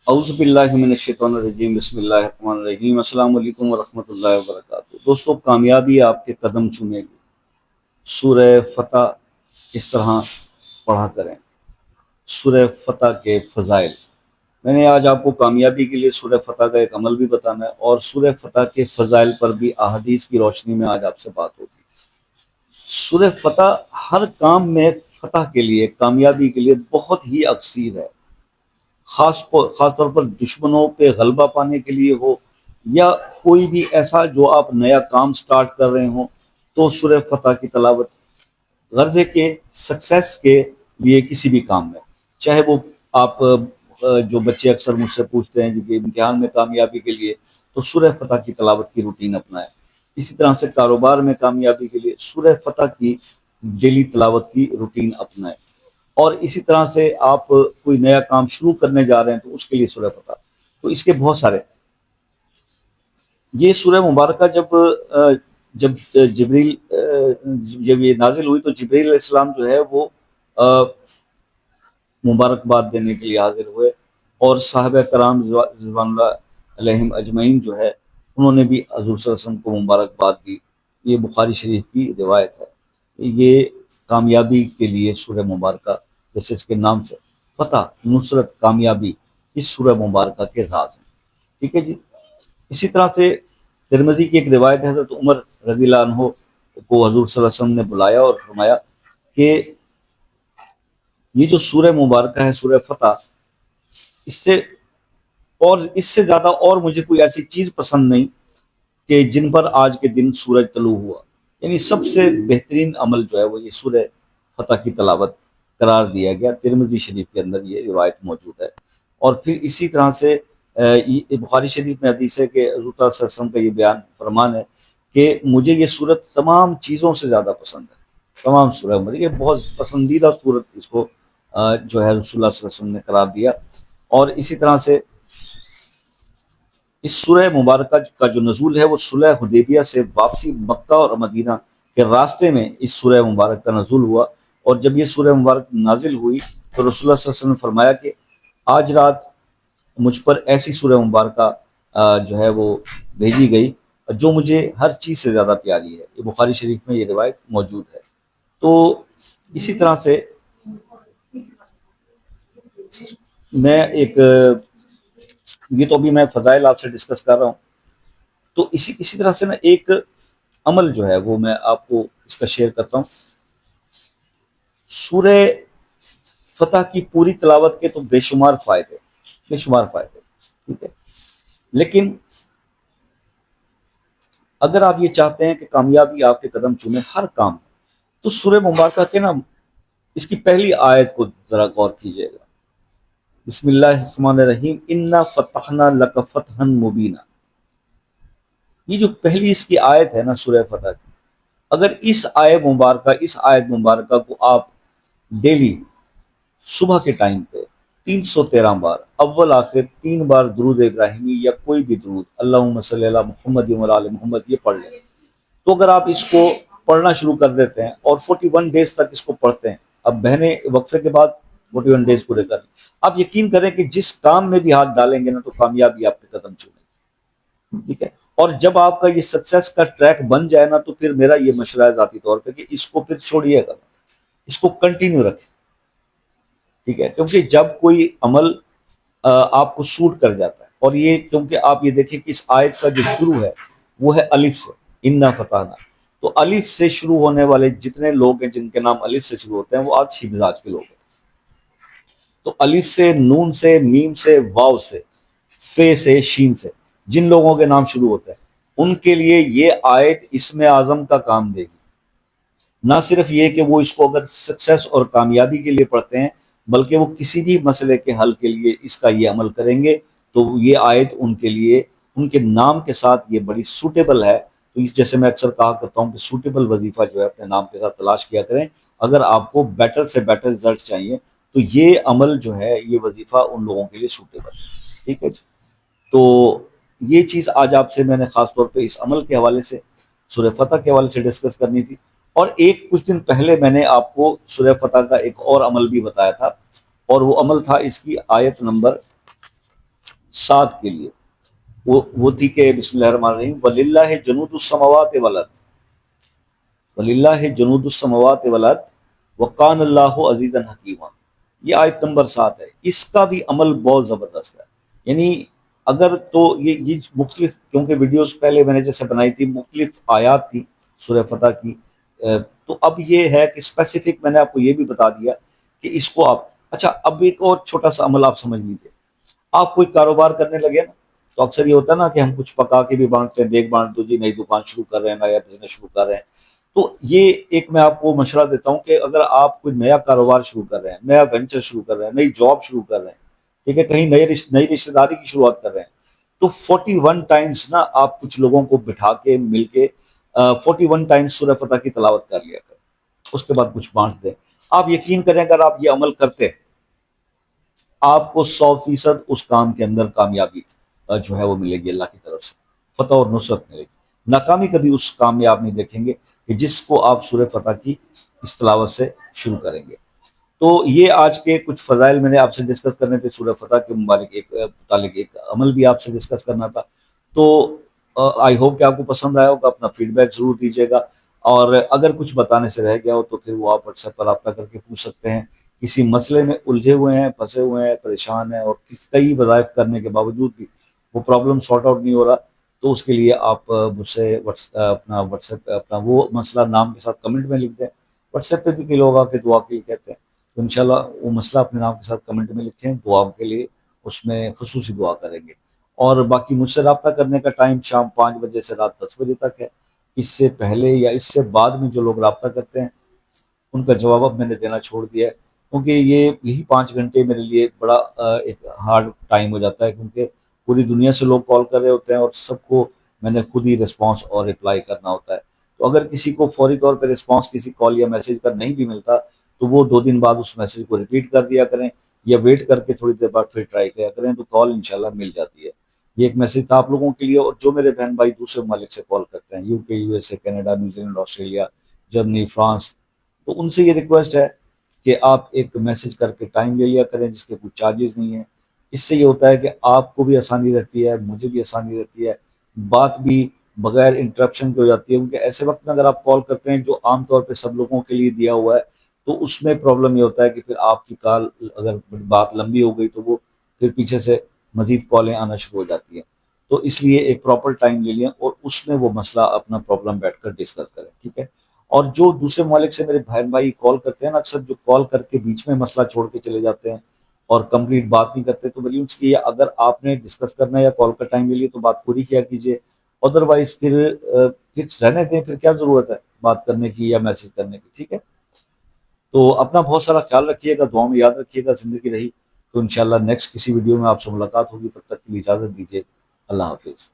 اعوذ باللہ من الشیطان الرجیم، بسم اللہ الرحمن الرحیم۔ السلام علیکم ورحمۃ اللہ وبرکاتہ۔ دوستو، کامیابی آپ کے قدم چومے گی۔ سورہ فتح اس طرح پڑھا کریں۔ سورہ فتح کے فضائل، میں نے آج آپ کو کامیابی کے لیے سورہ فتح کا ایک عمل بھی بتانا ہے، اور سورہ فتح کے فضائل پر بھی احادیث کی روشنی میں آج آپ سے بات ہوگی۔ سورہ فتح ہر کام میں فتح کے لیے، کامیابی کے لیے بہت ہی اکثیر ہے۔ خاص طور پر دشمنوں پہ غلبہ پانے کے لیے ہو، یا کوئی بھی ایسا جو آپ نیا کام سٹارٹ کر رہے ہوں، تو سورہ فتح کی تلاوت غرض ہے کہ سکسیس کے لیے کسی بھی کام میں، چاہے وہ آپ جو بچے اکثر مجھ سے پوچھتے ہیں جی کہ امتحان میں کامیابی کے لیے تو سورہ فتح کی تلاوت کی روٹین اپنائیں۔ اسی طرح سے کاروبار میں کامیابی کے لیے سورہ فتح کی ڈیلی تلاوت کی روٹین اپنائیں، اور اسی طرح سے آپ کوئی نیا کام شروع کرنے جا رہے ہیں تو اس کے لیے سورہ فتح۔ تو اس کے بہت سارے، یہ سورہ مبارکہ جب جبریل جب یہ نازل ہوئی تو جبریل علیہ السلام جو ہے وہ مبارکباد دینے کے لیے حاضر ہوئے، اور صحابہ کرام رضوان اللہ علیہم اجمعین جو ہے انہوں نے بھی حضور صلی اللہ علیہ وسلم کو مبارکباد دی۔ یہ بخاری شریف کی روایت ہے۔ یہ کامیابی کے لیے سورہ مبارکہ، جیسے اس کے نام سے، فتح، نصرت، کامیابی، اس سورہ مبارکہ کے راز ہیں۔ ٹھیک ہے جی۔ اسی طرح سے ترمذی کی ایک روایت ہے، حضرت عمر رضی اللہ عنہ کو حضور صلی اللہ علیہ وسلم نے بلایا اور فرمایا کہ یہ جو سورہ مبارکہ ہے، سورہ فتح، اس سے زیادہ اور مجھے کوئی ایسی چیز پسند نہیں کہ جن پر آج کے دن سورج طلوع ہوا۔ یعنی سب سے بہترین عمل جو ہے وہ یہ سورہ فتح کی تلاوت قرار دیا گیا۔ ترمذی شریف کے اندر یہ روایت موجود ہے۔ اور پھر اسی طرح سے بخاری شریف میں حدیث ہے کہ حضور صلی اللہ علیہ وسلم کا یہ بیان فرمان ہے کہ مجھے یہ سورت تمام چیزوں سے زیادہ پسند ہے۔ تمام سورہ عمر، یہ بہت پسندیدہ سورت اس کو جو ہے رسول اللہ صلی اللہ علیہ وسلم نے قرار دیا۔ اور اسی طرح سے اس سورہ مبارکہ کا جو نزول ہے وہ صلح حدیبیہ سے واپسی مکہ اور مدینہ کے راستے میں اس سورہ مبارک کا نزول ہوا۔ اور جب یہ سورہ مبارک نازل ہوئی تو رسول اللہ صلی اللہ علیہ وسلم نے فرمایا کہ آج رات مجھ پر ایسی سورہ مبارکہ جو ہے وہ بھیجی گئی جو مجھے ہر چیز سے زیادہ پیاری ہے۔ یہ بخاری شریف میں یہ روایت موجود ہے۔ تو اسی طرح سے میں یہ تو ابھی میں فضائل آپ سے ڈسکس کر رہا ہوں، تو اسی طرح سے نا ایک عمل جو ہے وہ میں آپ کو اس کا شیئر کرتا ہوں۔ سورہ فتح کی پوری تلاوت کے تو بے شمار فائدے، ٹھیک ہے، لیکن اگر آپ یہ چاہتے ہیں کہ کامیابی آپ کے قدم چومے ہر کام، تو سورہ مبارکہ کے نا اس کی پہلی آیت کو ذرا غور کیجئے گا۔ بسم اللہ الرحمن الرحیم، انا فتحنا لک فتحا مبینا۔ یہ جو پہلی اس کی آیت ہے نا سورہ فتح کی، اگر اس آیت مبارکہ کو آپ ڈیلی صبح کے ٹائم پہ 313 بار، اول آخر 3 بار درود ابراہیمی یا کوئی بھی درود، اللہم صلی علی محمد و علی محمد، یہ پڑھ لیں، تو اگر آپ اس کو پڑھنا شروع کر دیتے ہیں اور 41 ڈیز تک اس کو پڑھتے ہیں، اب بہنیں وقفے کے بعد 41 ڈیز پورے کر لیں، آپ یقین کریں کہ جس کام میں بھی ہاتھ ڈالیں گے نا تو کامیابی آپ کے قدم چومے گی۔ ٹھیک ہے، اور جب آپ کا یہ سکسیس کا ٹریک بن جائے نا تو پھر میرا یہ مشورہ ہے ذاتی طور پہ کہ اس کو پھر چھوڑیے گا، اس کو کنٹینیو رکھیں۔ ٹھیک ہے، کیونکہ جب کوئی عمل آپ کو سوٹ کر جاتا ہے، اور یہ کیونکہ آپ یہ دیکھیں کہ اس آیت کا جو شروع ہے وہ ہے الف سے، انا فتحنا، تو الف سے شروع ہونے والے جتنے لوگ ہیں جن کے نام الف سے شروع ہوتے ہیں وہ آج ہی مزاج کے لوگ ہیں۔ تو الف سے، نون سے، میم سے، واو سے، فے سے، شین سے، جن لوگوں کے نام شروع ہوتے ہیں ان کے لیے یہ آیت اسم اعظم کا کام دے گی۔ نہ صرف یہ کہ وہ اس کو اگر سکسیس اور کامیابی کے لیے پڑھتے ہیں، بلکہ وہ کسی بھی مسئلے کے حل کے لیے اس کا یہ عمل کریں گے تو یہ آیت ان کے لیے، ان کے نام کے ساتھ یہ بڑی سوٹیبل ہے۔ تو جیسے میں اکثر کہا کرتا ہوں کہ سوٹیبل وظیفہ جو ہے اپنے نام کے ساتھ تلاش کیا کریں۔ اگر آپ کو بیٹر سے بیٹر رزلٹ چاہیے تو یہ عمل جو ہے، یہ وظیفہ ان لوگوں کے لیے سوٹیبل ہے۔ ٹھیک ہے جی۔ تو یہ چیز آج آپ سے میں نے خاص طور پہ اس عمل کے حوالے سے، سورہ فتح کے حوالے سے ڈسکس کرنی تھی۔ اور کچھ دن پہلے میں نے آپ کو سورہ فتح کا ایک اور عمل بھی بتایا تھا، اور وہ عمل تھا اس کی آیت نمبر 7 کے لیے وہ تھی کہ بسم اللہ الرحمن الرحیم وللہ جنود السماوات والارض، وللہ جنود السماوات والارض وکان اللہ عزیزا حکیما، یہ آیت نمبر 7 ہے۔ اس کا بھی عمل بہت زبردست ہے، یعنی اگر تو یہ مختلف، کیونکہ ویڈیوز پہلے میں نے جیسے بنائی تھی مختلف آیات تھی سورہ فتح کی، تو اب یہ ہے کہ اسپیسیفک میں نے آپ کو یہ بھی بتا دیا کہ اس کو آپ، اچھا اب ایک اور چھوٹا سا عمل آپ سمجھ لیجیے، آپ کوئی کاروبار کرنے لگے نا تو اکثر یہ ہوتا ہے نا کہ ہم کچھ پکا کے بھی بانٹتے ہیں، دیکھ بانٹ دو جی، نئی دکان شروع کر رہے ہیں، نیا بزنس شروع کر رہے ہیں، تو یہ ایک میں آپ کو مشورہ دیتا ہوں کہ اگر آپ کوئی نیا کاروبار شروع کر رہے ہیں، نیا وینچر شروع کر رہے ہیں، نئی جاب شروع کر رہے ہیں، ٹھیک ہے، کہیں نئی رشتہ داری کی شروعات کر رہے ہیں، تو 41 ٹائمز نا آپ کچھ لوگوں کو بٹھا کے مل کے 41 ٹائمز سورہ فتح کی تلاوت کر لیا کریں، اس کے بعد کچھ بانٹ دیں۔ آپ یقین کریں اگر آپ یہ عمل کرتے ہیں، آپ کو 100% اس کام کے اندر کامیابی جو ہے وہ ملے گی اللہ کی طرف سے، فتح اور نصرت ملے گی، ناکامی کبھی اس کام میں آپ نہیں دیکھیں گے کہ جس کو آپ سورہ فتح کی اس تلاوت سے شروع کریں گے۔ تو یہ آج کے کچھ فضائل میں نے آپ سے ڈسکس کرنے تھے سورہ فتح کے متعلق ایک عمل بھی آپ سے ڈسکس کرنا تھا، تو آئی ہوپ کہ آپ کو پسند آیا ہوگا، اپنا فیڈ بیک ضرور دیجیے گا، اور اگر کچھ بتانے سے رہ گیا ہو تو پھر وہ آپ واٹس ایپ پر رابطہ کر کے پوچھ سکتے ہیں، کسی مسئلے میں الجھے ہوئے ہیں، پھنسے ہوئے ہیں، پریشان ہیں، اور کئی وظائف کرنے کے باوجود بھی وہ پرابلم سارٹ آؤٹ نہیں ہو رہا، تو اس کے لیے آپ مجھ سے اپنا واٹس ایپ اپنا وہ مسئلہ نام کے ساتھ کمنٹ میں لکھ دیں۔ واٹس ایپ پہ بھی کئی لوگ آ کے دعا کے لیے کہتے ہیں، تو انشاءاللہ وہ مسئلہ اپنے نام کے ساتھ کمنٹ میں لکھیں، دعا کے لیے اس میں خصوصی دعا کریں گے۔ اور باقی مجھ سے رابطہ کرنے کا ٹائم شام 5 بجے سے رات 10 بجے تک ہے، اس سے پہلے یا اس سے بعد میں جو لوگ رابطہ کرتے ہیں ان کا جواب اب میں نے دینا چھوڑ دیا ہے، کیونکہ یہی 5 گھنٹے میرے لیے بڑا ایک ہارڈ ٹائم ہو جاتا ہے، کیونکہ پوری دنیا سے لوگ کال کر رہے ہوتے ہیں اور سب کو میں نے خود ہی رسپانس اور رپلائی کرنا ہوتا ہے، تو اگر کسی کو فوری طور پہ رسپانس کسی کال یا میسیج کا نہیں بھی ملتا تو وہ 2 دن بعد اس میسیج کو ریپیٹ کر دیا کریں، یا ویٹ کر کے تھوڑی دیر بعد پھر ٹرائی کیا کریں، تو کال انشاءاللہ مل جاتی ہے۔ یہ ایک میسیج تھا آپ لوگوں کے لیے، اور جو میرے بہن بھائی دوسرے ممالک سے کال کرتے ہیں، یو کے، U S A, Canada, New Zealand, Australia, Germany, France, تو ان سے یہ ریکویسٹ ہے کہ آپ ایک میسج کر کے ٹائم لے لیا کریں، جس کے کوئی چارجز نہیں ہیں۔ اس سے یہ ہوتا ہے کہ آپ کو بھی آسانی رہتی ہے، مجھے بھی آسانی رہتی ہے، بات بھی بغیر انٹرپشن کے ہو جاتی ہے، کیونکہ ایسے وقت میں اگر آپ کال کرتے ہیں جو عام طور پہ سب لوگوں کے لیے دیا ہوا ہے، تو اس میں پرابلم یہ ہوتا ہے کہ پھر آپ کی کال اگر بات لمبی ہو گئی تو وہ پھر پیچھے سے مزید کالیں آنا شروع ہو جاتی ہیں، تو اس لیے ایک پراپر ٹائم لے لیں اور اس میں وہ مسئلہ اپنا پرابلم بیٹھ کر ڈسکس کریں، ٹھیک ہے۔ اور جو دوسرے ممالک سے میرے بہن بھائی کال کرتے ہیں نا، اکثر جو کال کر کے بیچ میں مسئلہ چھوڑ کے چلے جاتے ہیں اور کمپلیٹ بات نہیں کرتے، تو ولیومس کی اگر آپ نے ڈسکس کرنا ہے یا کال کا ٹائم لے لیے تو بات پوری کیا کیجیے، ادروائز پھر رہنے دیں، پھر کیا ضرورت ہے بات کرنے کی یا میسج کرنے کی، ٹھیک ہے۔ تو اپنا بہت سارا خیال رکھیے گا، دعاؤں میں یاد رکھیے گا، زندگی رہی تو انشاءاللہ نیکسٹ کسی ویڈیو میں آپ سے ملاقات ہوگی، تب تک کے لیے اجازت دیجیے، اللہ حافظ۔